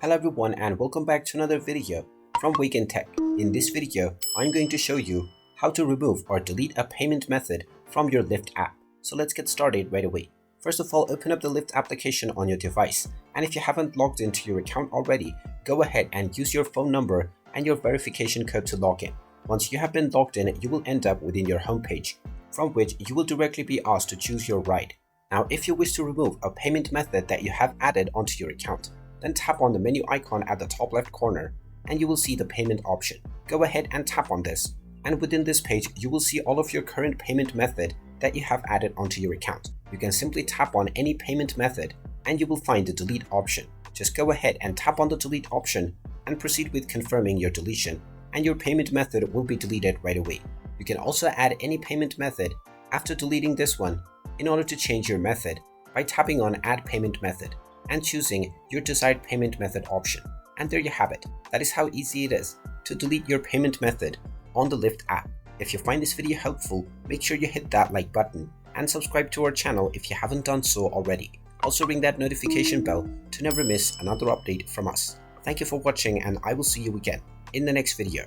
Hello everyone and welcome back to another video from Wake&Tech. In this video, I'm going to show you how to remove or delete a payment method from your Lyft app. So let's get started right away. First of all, open up the Lyft application on your device, and if you haven't logged into your account already, go ahead and use your phone number and your verification code to log in. Once you have been logged in, you will end up within your homepage, from which you will directly be asked to choose your ride. Now, if you wish to remove a payment method that you have added onto your account, then tap on the menu icon at the top left corner and you will see the payment option. Go ahead and tap on this, and within this page you will see all of your current payment method that you have added onto your account. You can simply tap on any payment method and you will find the delete option. Just go ahead and tap on the delete option and proceed with confirming your deletion, and your payment method will be deleted right away. You can also add any payment method after deleting this one in order to change your method by tapping on Add Payment Method and choosing your desired payment method option. And there you have it. That is how easy it is to delete your payment method on the Lyft app. If you find this video helpful, make sure you hit that like button and subscribe to our channel if you haven't done so already. Also ring that notification bell to never miss another update from us. Thank you for watching, and I will see you again in the next video.